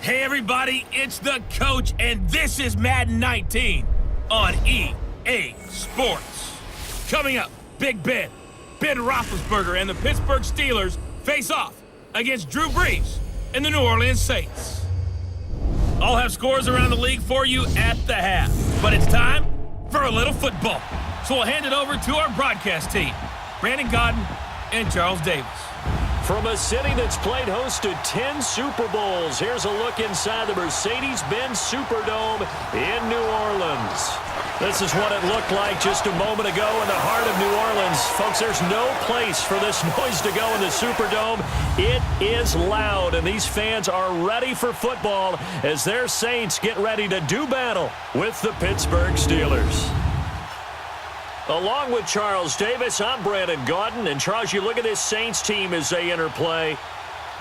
Hey everybody, it's the coach, and this is Madden 19 on EA Sports. Coming up, Big Ben Roethlisberger, and the Pittsburgh Steelers face off against Drew Brees and the New Orleans Saints. I'll have scores around the league for you at the half, but it's time for a little football. So we'll hand it over to our broadcast team, Brandon Godden and Charles Davis. From a city that's played host to 10 Super Bowls, here's a look inside the Mercedes-Benz Superdome in New Orleans. This is what it looked like just a moment ago in the heart of New Orleans. Folks, there's no place for this noise to go in the Superdome. It is loud, and these fans are ready for football as their Saints get ready to do battle with the Pittsburgh Steelers. Along with Charles Davis, I'm Brandon Godden. And Charles, you look at this Saints team as they enter play.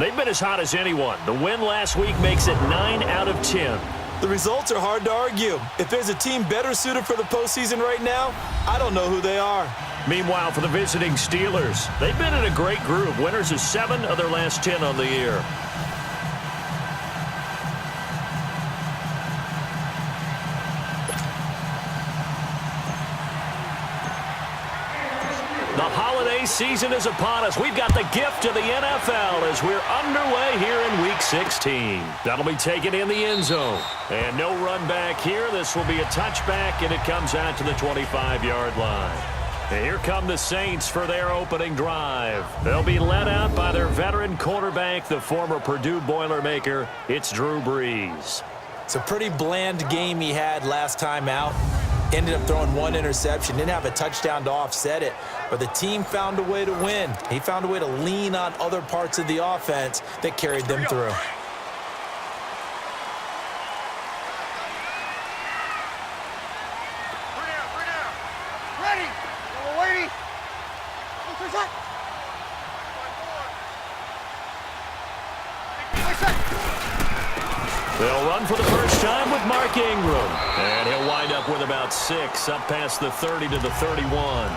They've been as hot as anyone. The win last week makes it 9 out of 10. The results are hard to argue. If there's a team better suited for the postseason right now, I don't know who they are. Meanwhile, for the visiting Steelers, they've been in a great group. Winners of 7 of their last 10 on the year. The holiday season is upon us. We've got the gift of the NFL as we're underway here in Week 16. That'll be taken in the end zone. And no run back here. This will be a touchback, and it comes out to the 25-yard line. And here come the Saints for their opening drive. They'll be led out by their veteran quarterback, the former Purdue Boilermaker. It's Drew Brees. It's a pretty bland game he had last time out. Ended up throwing 1 interception. Didn't have a touchdown to offset it. But the team found a way to win. He found a way to lean on other parts of the offense that carried them through. Ready. Waiting. They'll run for the first time with Mark Ingram. And he'll wind up with about 6, up past the 30 to the 31.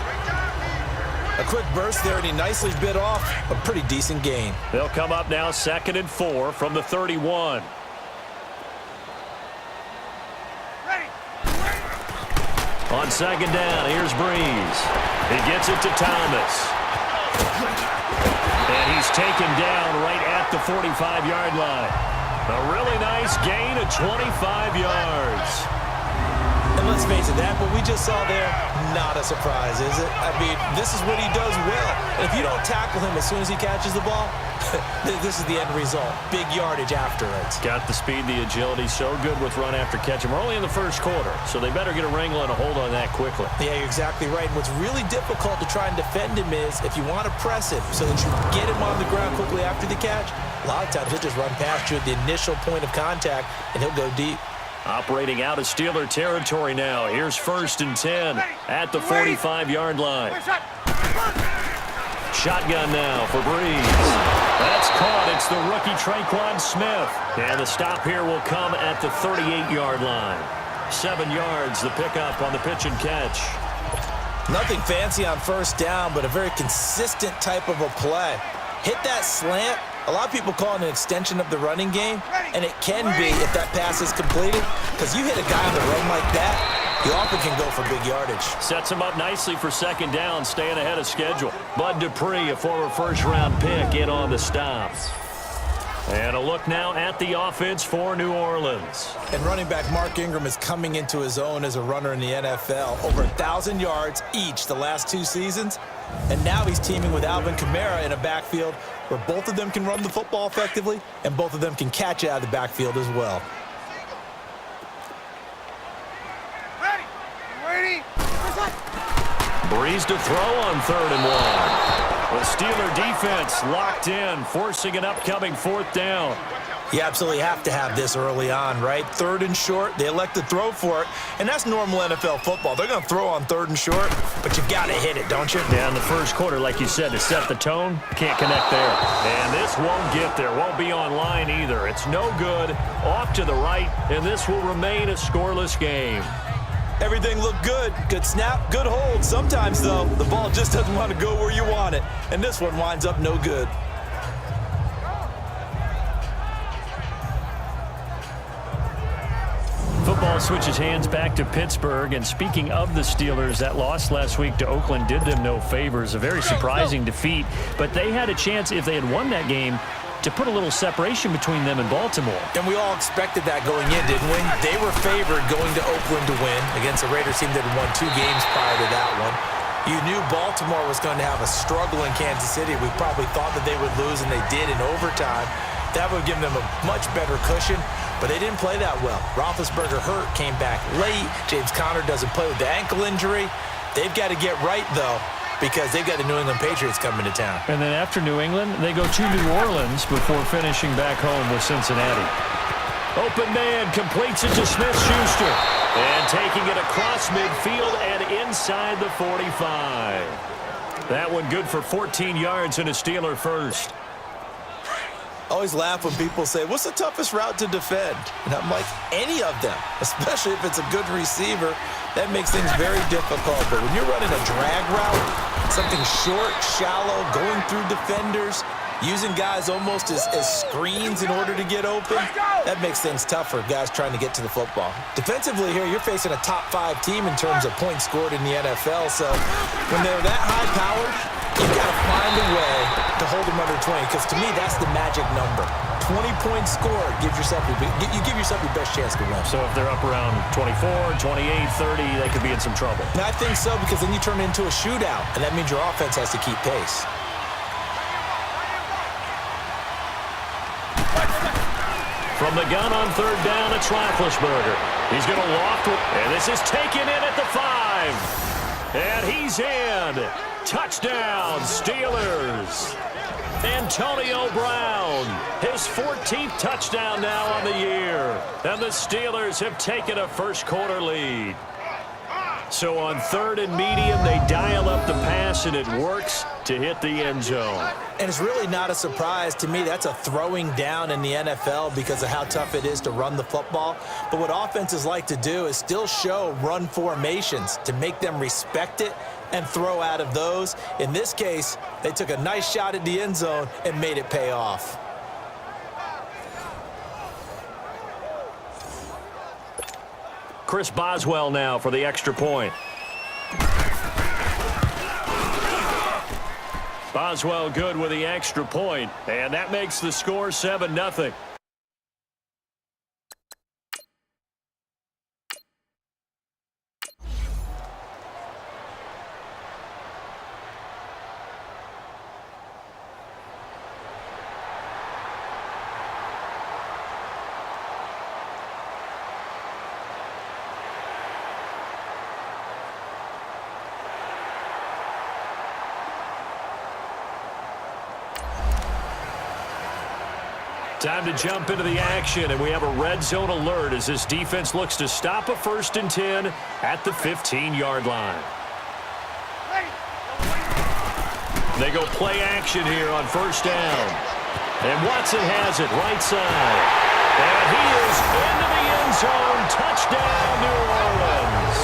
A quick burst there, and he nicely bit off a pretty decent gain. They'll come up now 2nd and 4 from the 31. On 2nd down, here's Brees. He gets it to Thomas. And he's taken down right at the 45-yard line. A really nice gain of 25 yards. And let's face it, that what we just saw there, not a surprise, is it? I mean, this is what he does well. And if you don't tackle him as soon as he catches the ball, this is the end result. Big yardage after it. Got the speed, the agility, so good with run after catch. And we're only in the first quarter, so they better get a wrangle and a hold on that quickly. Yeah, you're exactly right. And what's really difficult to try and defend him is if you want to press him so that you get him on the ground quickly after the catch, a lot of times he'll just run past you at the initial point of contact, and he'll go deep. Operating out of Steeler territory now. Here's 1st and 10 at the 45-yard line. Shotgun now for Brees. That's caught. It's the rookie Traquan Smith. And the stop here will come at the 38-yard line. 7 yards, the pickup on the pitch and catch. Nothing fancy on 1st down, but a very consistent type of a play. Hit that slant. A lot of people call it an extension of the running game, and it can be if that pass is completed, because you hit a guy on the run like that, you often can go for big yardage. Sets him up nicely for 2nd down, staying ahead of schedule. Bud Dupree, a former first-round pick, in on the stop. And a look now at the offense for New Orleans. And running back Mark Ingram is coming into his own as a runner in the NFL. Over 1,000 yards each the last 2 seasons. And now he's teaming with Alvin Kamara in a backfield where both of them can run the football effectively and both of them can catch it out of the backfield as well. Ready. Brees to throw on 3rd and 1. The Steeler defense locked in, forcing an upcoming 4th down. You absolutely have to have this early on, right? 3rd and short, they elect to throw for it, and that's normal NFL football. They're going to throw on 3rd and short, but you've got to hit it, don't you? Yeah, in the first quarter, like you said, to set the tone, can't connect there. And this won't get there, won't be online either. It's no good, off to the right, and this will remain a scoreless game. Everything looked good. Good snap, good hold. Sometimes, though, the ball just doesn't want to go where you want it, and this one winds up no good. ball switches hands back to Pittsburgh. And speaking of the Steelers, that loss last week to Oakland did them no favors. A very surprising defeat. But they had a chance, if they had won that game, to put a little separation between them and Baltimore. And we all expected that going in, didn't we? They were favored going to Oakland to win against a Raiders team that had won 2 games prior to that one. You knew Baltimore was going to have a struggle in Kansas City. We probably thought that they would lose, and they did in overtime. That would give them a much better cushion, but they didn't play that well. Roethlisberger hurt, came back late. James Conner doesn't play with the ankle injury. They've got to get right, though, because they've got the New England Patriots coming to town. And then after New England, they go to New Orleans before finishing back home with Cincinnati. Open man completes it to Smith-Schuster. And taking it across midfield and inside the 45. That one good for 14 yards and a Steeler first. Always laugh when people say, what's the toughest route to defend? And I'm like, any of them, especially if it's a good receiver. That makes things very difficult. But when you're running a drag route, something short, shallow, going through defenders, using guys almost as screens in order to get open, that makes things tough for guys trying to get to the football. Defensively here, you're facing a top 5 team in terms of points scored in the NFL. So when they're that high-powered, you've got to find a way to hold them under 20, because to me, that's the magic number. 20 points scored, you give yourself your best chance to win. So if they're up around 24, 28, 30, they could be in some trouble. And I think so, because then you turn it into a shootout, and that means your offense has to keep pace. From the gun on 3rd down, it's Roethlisberger. He's going to loft it, and this is taken in at the 5. And he's in. Touchdown, Steelers. Antonio Brown, his 14th touchdown now on the year. And the Steelers have taken a first-quarter lead. So on 3rd and medium, they dial up the pass, and it works to hit the end zone. And it's really not a surprise to me. That's a throwing down in the NFL because of how tough it is to run the football. But what offenses like to do is still show run formations to make them respect it and throw out of those. In this case, they took a nice shot at the end zone and made it pay off. Chris Boswell now for the extra point. Boswell good with the extra point, and that makes the score 7-0. Time to jump into the action, and we have a red zone alert as this defense looks to stop a 1st and 10 at the 15-yard line. They go play action here on 1st down. And Watson has it right side. And he is into the end zone. Touchdown, New Orleans.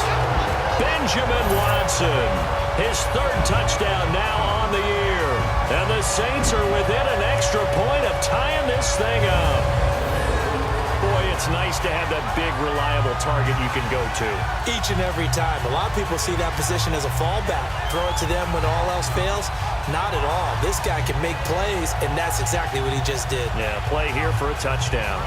Benjamin Watson, his 3rd touchdown now on the year. And the Saints are within an extra point of tying this thing up. Boy, it's nice to have that big, reliable target you can go to. Each and every time. A lot of people see that position as a fallback. Throw it to them when all else fails. Not at all. This guy can make plays, and that's exactly what he just did. Yeah, play here for a touchdown.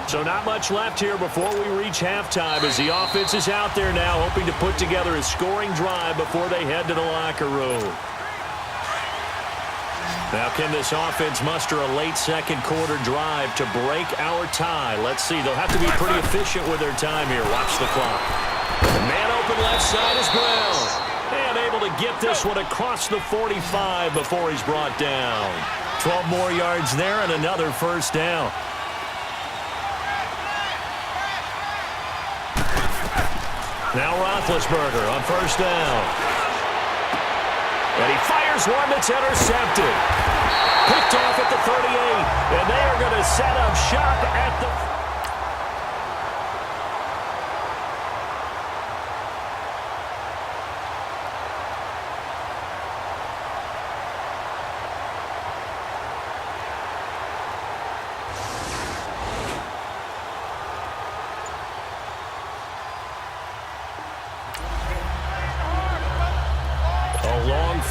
So not much left here before we reach halftime as the offense is out there now hoping to put together a scoring drive before they head to the locker room. Now can this offense muster a late second quarter drive to break our tie? Let's see. They'll have to be pretty efficient with their time here. Watch the clock. Man open left side is Brown. And able to get this one across the 45 before he's brought down. 12 more yards there and another first down. Now Roethlisberger on first down. And he fires one that's intercepted. Picked off at the 38. And they are going to set up shop at the...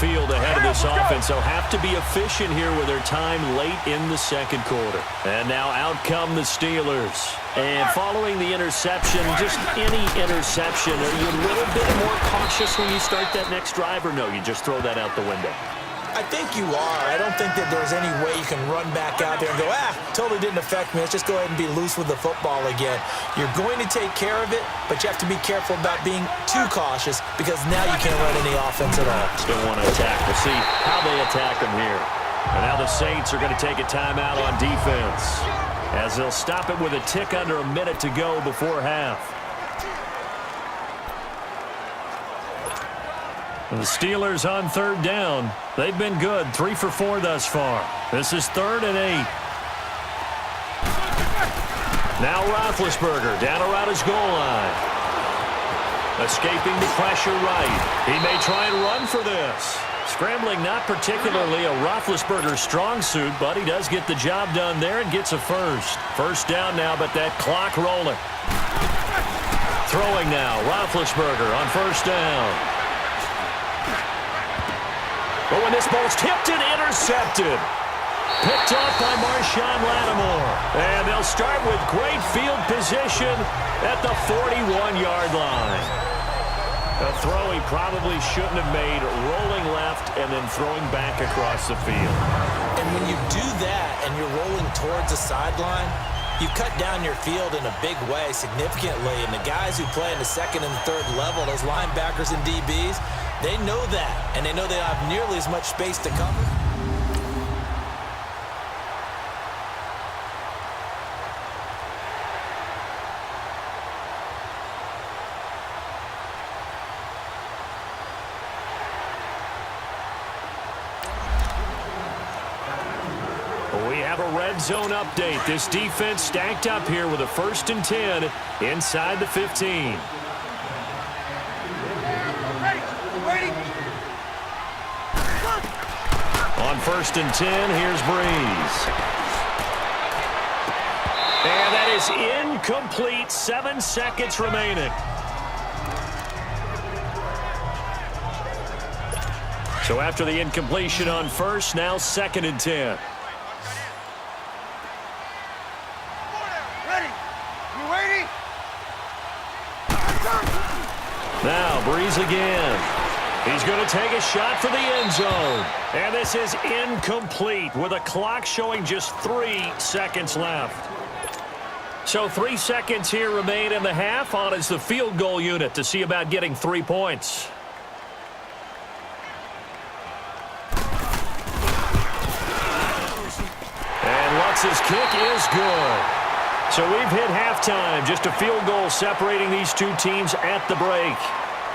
field ahead of this offense. They'll have to be efficient here with their time late in the second quarter. And now out come the Steelers. And following the interception, just any interception, are you a little bit more cautious when you start that next drive, or no, you just throw that out the window? I think you are. I don't think that there's any way you can run back out there and go, totally didn't affect me. Let's just go ahead and be loose with the football again. You're going to take care of it, but you have to be careful about being too cautious because now you can't run any offense at all. Still want to attack. We'll see how they attack them here. And now the Saints are going to take a timeout on defense as they'll stop it with a tick under a minute to go before half. The Steelers on third down. They've been good, 3 for 4 thus far. This is 3rd and 8. Now Roethlisberger down around his goal line. Escaping the pressure right. He may try and run for this. Scrambling not particularly a Roethlisberger strong suit, but he does get the job done there and gets a first. First down now, but that clock rolling. Throwing now, Roethlisberger on first down. But when this ball's tipped and intercepted. Picked off by Marshawn Lattimore. And they'll start with great field position at the 41-yard line. A throw he probably shouldn't have made, rolling left and then throwing back across the field. And when you do that and you're rolling towards the sideline, you cut down your field in a big way, significantly. And the guys who play in the second and third level, those linebackers and DBs, they know that, and they know they don't have nearly as much space to cover. We have a red zone update. This defense stacked up here with a 1st and 10 inside the 15. On 1st and 10, here's Breeze. And that is incomplete. 7 seconds remaining. So after the incompletion on first, now 2nd and 10. Ready? You waiting? Now Breeze again. He's going to take a shot for the end zone. And this is incomplete with a clock showing just 3 seconds left. So 3 seconds here remain in the half. On is the field goal unit to see about getting 3 points. And Lutz's kick is good. So we've hit halftime. Just a field goal separating these two teams at the break.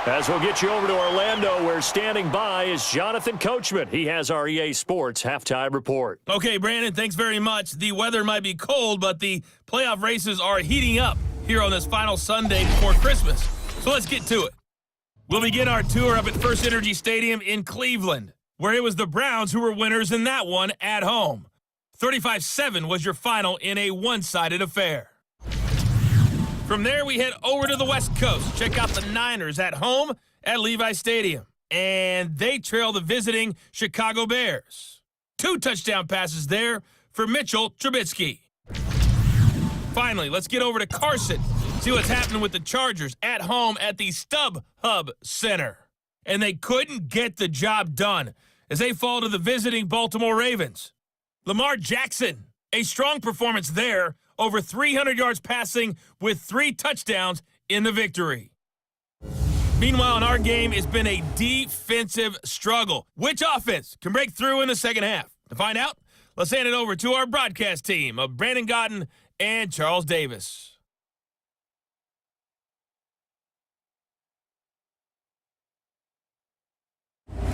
As we'll get you over to Orlando, where standing by is Jonathan Coachman. He has our EA Sports Halftime Report. Okay, Brandon, thanks very much. The weather might be cold, but the playoff races are heating up here on this final Sunday before Christmas. So let's get to it. We'll begin our tour up at First Energy Stadium in Cleveland, where it was the Browns who were winners in that one at home. 35-7 was your final in a one-sided affair. From there, we head over to the West Coast. Check out the Niners at home at Levi Stadium. And they trail the visiting Chicago Bears. 2 touchdown passes there for Mitchell Trubisky. Finally, let's get over to Carson. See what's happening with the Chargers at home at the StubHub Center. And they couldn't get the job done as they fall to the visiting Baltimore Ravens. Lamar Jackson, a strong performance there, over 300 yards passing with 3 touchdowns in the victory. Meanwhile, in our game, it's been a defensive struggle. Which offense can break through in the second half? To find out, let's hand it over to our broadcast team of Brandon Godden and Charles Davis.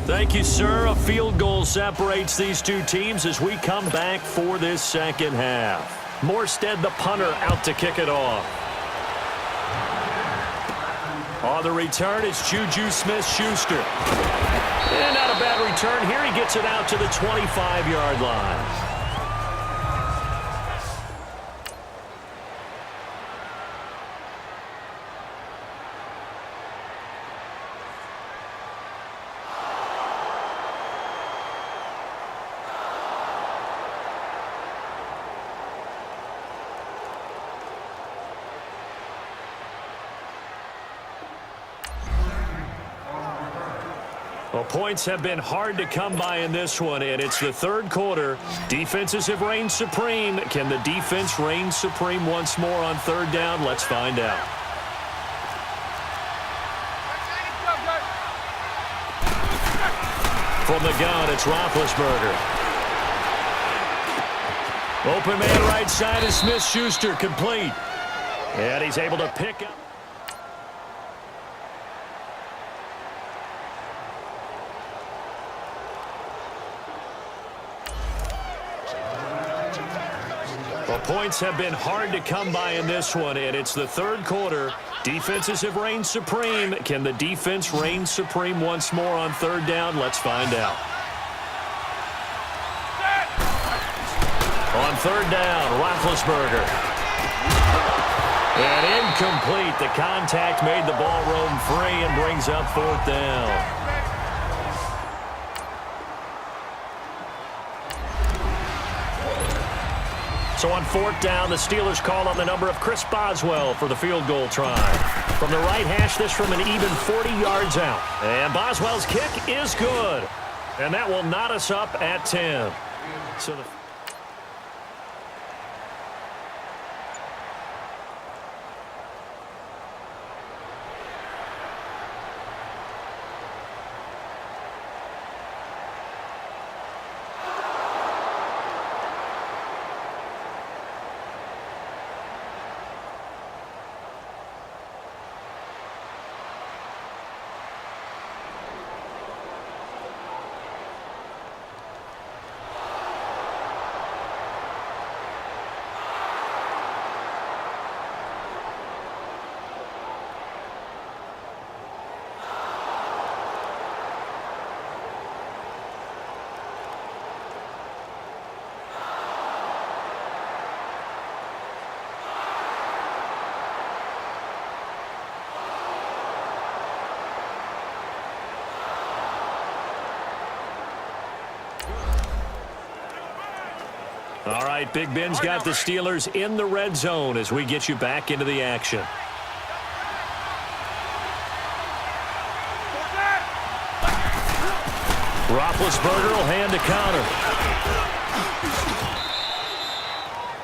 Thank you, sir. A field goal separates these two teams as we come back for this second half. Morstead, the punter, out to kick it off. On the return, it's Juju Smith-Schuster. And not a bad return here. He gets it out to the 25-yard line. Well, points have been hard to come by in this one, and it's the third quarter. Defenses have reigned supreme. Can the defense reign supreme once more on third down? Let's find out. From the gun, it's Roethlisberger. Open man right side is Smith-Schuster, complete. And he's able to pick up. Well, points have been hard to come by in this one, and it's the third quarter. Defenses have reigned supreme. Can the defense reign supreme once more on third down? Let's find out. On third down, Roethlisberger. And incomplete. The contact made the ball roam free and brings up fourth down. So on fourth down, the Steelers call on the number of Chris Boswell for the field goal try. From the right hash, this from an even 40 yards out. And Boswell's kick is good. And that will knot us up at 10. So the All right, Big Ben's got the Steelers in the red zone as we get you back into the action. Roethlisberger will hand to counter.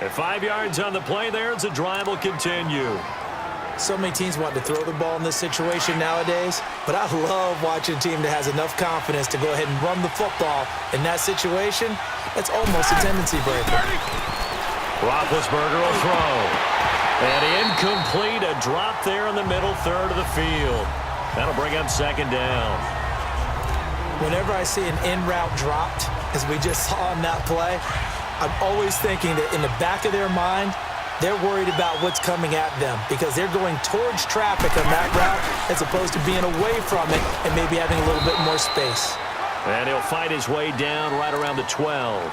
At 5 yards on the play there, the drive will continue. So many teams want to throw the ball in this situation nowadays, but I love watching a team that has enough confidence to go ahead and run the football. In that situation, that's almost a tendency breaker. Roethlisberger will throw. And incomplete, a drop there in the middle third of the field. That'll bring up second down. Whenever I see an in-route dropped, as we just saw on that play, I'm always thinking that in the back of their mind, they're worried about what's coming at them because they're going towards traffic on that route as opposed to being away from it and maybe having a little bit more space. And he'll fight his way down right around the 12.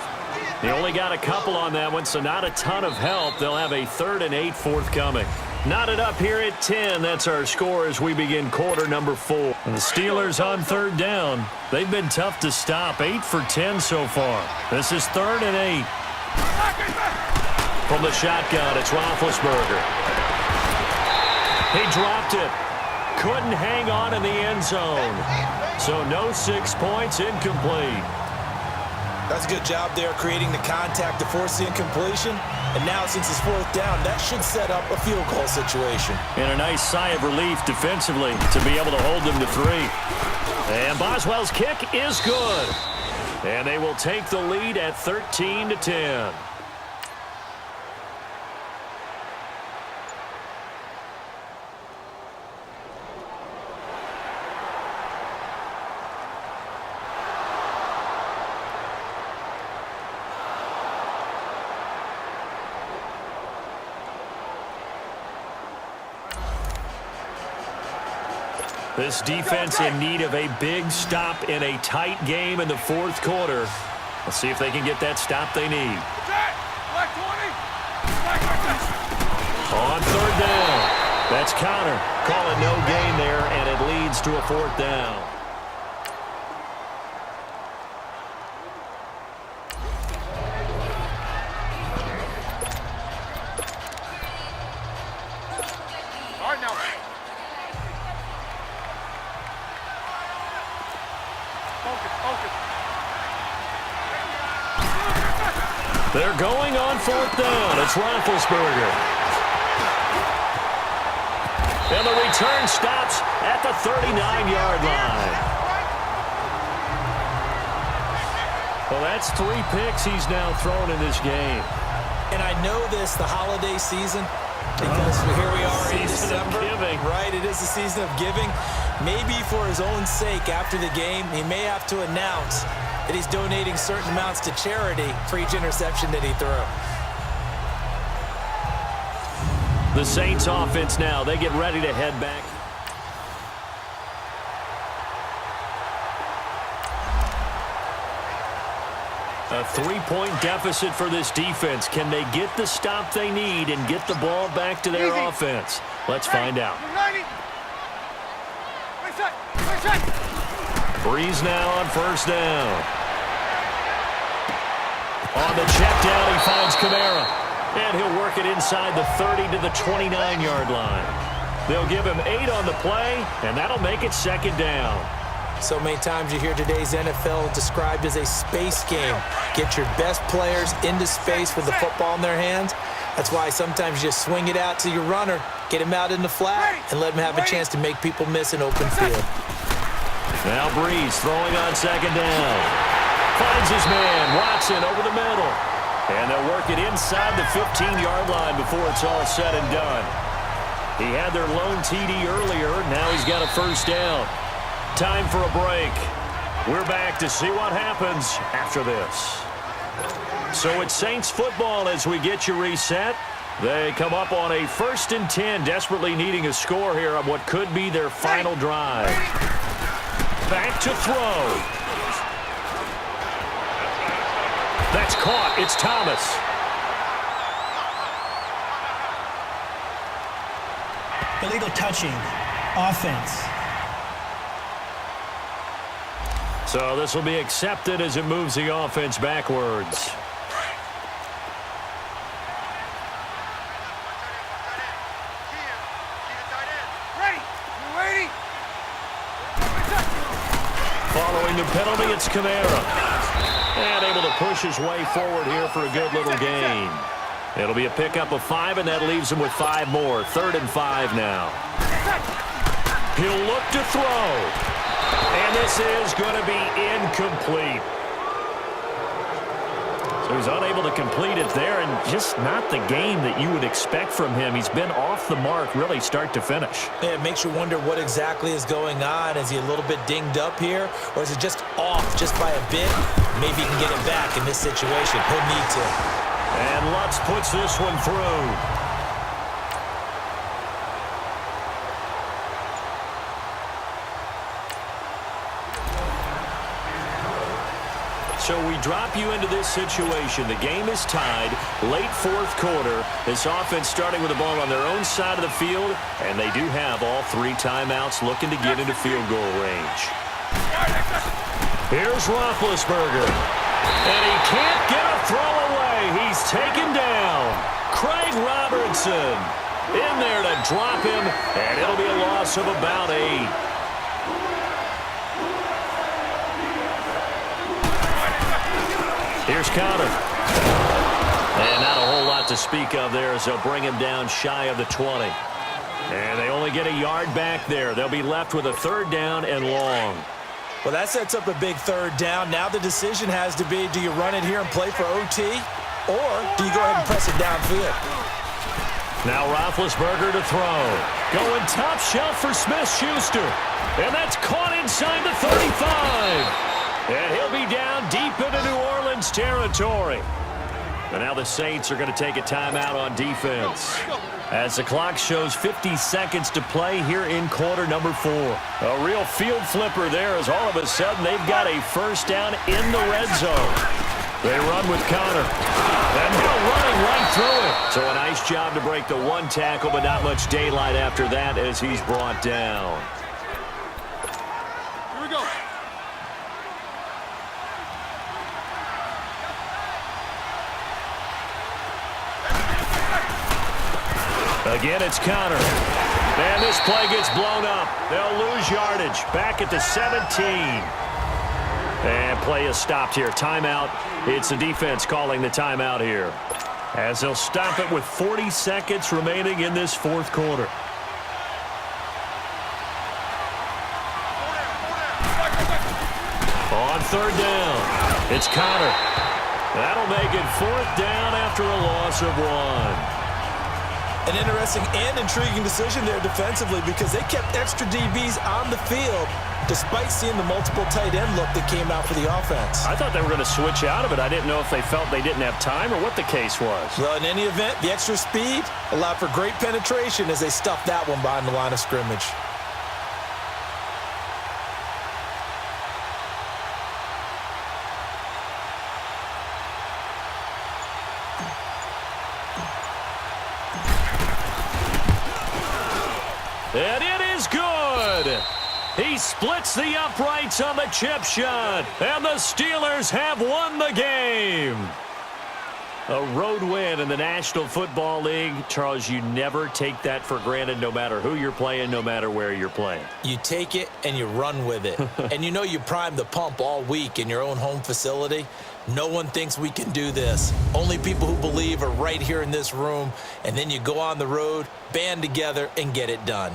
He only got a couple on that one, so not a ton of help. They'll have a 3rd and 8 forthcoming. Knotted up here at 10. That's our score as we begin quarter number 4. And the Steelers on third down. They've been tough to stop. 8 for 10 so far. This is 3rd and 8. From the shotgun, it's Roethlisberger. He dropped it. Couldn't hang on in the end zone. So no 6 points, incomplete. That's a good job there creating the contact to force the incompletion. And now since it's 4th down, that should set up a field goal situation. And a nice sigh of relief defensively to be able to hold them to 3. And Boswell's kick is good. And they will take the lead at 13-10. This defense in need of a big stop in a tight game in the 4th quarter. Let's see if they can get that stop they need. On 3rd down. That's counter. Call it no gain there, and it leads to a 4th down. They're going on 4th down. It's Roethlisberger. And the return stops at the 39-yard line. Well, that's 3 picks he's now thrown in this game. And I know this, the holiday season, because here we are in December. Right, it is the season of giving. Maybe for his own sake after the game, he may have to announce that he's donating certain amounts to charity for each interception that he threw. The Saints offense now, they get ready to head back. A 3-point deficit for this defense. Can they get the stop they need and get the ball back to their offense? Let's find out. Breeze now on 1st down. On the check down, he finds Kamara. And he'll work it inside the 30 to the 29-yard line. They'll give him 8 on the play, and that'll make it 2nd down. So many times you hear today's NFL described as a space game. Get your best players into space with the football in their hands. That's why sometimes you just swing it out to your runner, get him out in the flat, and let him have a chance to make people miss an open field. Now Breeze throwing on 2nd down. Finds his man, Watson, over the middle. And they'll work it inside the 15-yard line before it's all said and done. He had their lone TD earlier. Now he's got a 1st down. Time for a break. We're back to see what happens after this. So it's Saints football as we get you reset. They come up on a 1st and 10, desperately needing a score here on what could be their final drive. Back to throw. That's caught. It's Thomas. Illegal touching. Offense. So this will be accepted as it moves the offense backwards. Following the penalty, it's Kamara. And able to push his way forward here for a good little gain. It'll be a pickup of 5, and that leaves him with 5 more. 3rd and 5 now. He'll look to throw. And this is going to be incomplete. So he's unable to complete it there, and just not the game that you would expect from him. He's been off the mark really start to finish. Yeah, it makes you wonder what exactly is going on. Is he a little bit dinged up here, or is it just off just by a bit? Maybe he can get it back in this situation. He'll need to. And Lutz puts this one through. So we drop you into this situation. The game is tied. Late 4th quarter. This offense starting with the ball on their own side of the field. And they do have all 3 timeouts looking to get into field goal range. Here's Roethlisberger. And he can't get a throw away. He's taken down. Craig Robertson in there to drop him, and it'll be a loss of about 8. Here's Connor. And not a whole lot to speak of there as they'll bring him down shy of the 20. And they only get a yard back there. They'll be left with a 3rd down and long. Well, that sets up a big 3rd down. Now the decision has to be, do you run it here and play for OT, or do you go ahead and press it downfield? Now Roethlisberger to throw. Going top shelf for Smith-Schuster. And that's caught inside the 35. And he'll be down deep into New Orleans territory. And now the Saints are going to take a timeout on defense, as the clock shows 50 seconds to play here in quarter number 4. A real field flipper there, as all of a sudden they've got a 1st down in the red zone. They run with Connor. And now running right through it. So a nice job to break the 1 tackle, but not much daylight after that as he's brought down. Here we go. Again, it's Connor. And this play gets blown up. They'll lose yardage. Back at the 17. And play is stopped here. Timeout. It's the defense calling the timeout here, as they'll stop it with 40 seconds remaining in this 4th quarter. On 3rd down, it's Connor. That'll make it 4th down after a loss of 1. An interesting and intriguing decision there defensively, because they kept extra DBs on the field despite seeing the multiple tight end look that came out for the offense. I thought they were going to switch out of it. I didn't know if they felt they didn't have time or what the case was. Well, in any event, the extra speed allowed for great penetration as they stuffed that one behind the line of scrimmage. And it is good. He splits the uprights on the chip shot, and the Steelers have won the game. A road win in the National Football League. Charles, you never take that for granted, no matter who you're playing, no matter where you're playing. You take it and you run with it. And you know you primed the pump all week in your own home facility. No one thinks we can do this. Only people who believe are right here in this room. And then you go on the road, band together, and get it done.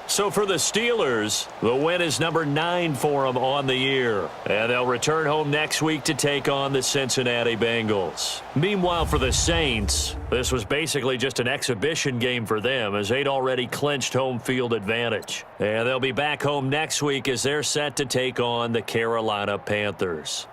So for the Steelers, the win is number 9 for them on the year. And they'll return home next week to take on the Cincinnati Bengals. Meanwhile, for the Saints, this was basically just an exhibition game for them, as they'd already clinched home field advantage. And they'll be back home next week as they're set to take on the Carolina Panthers.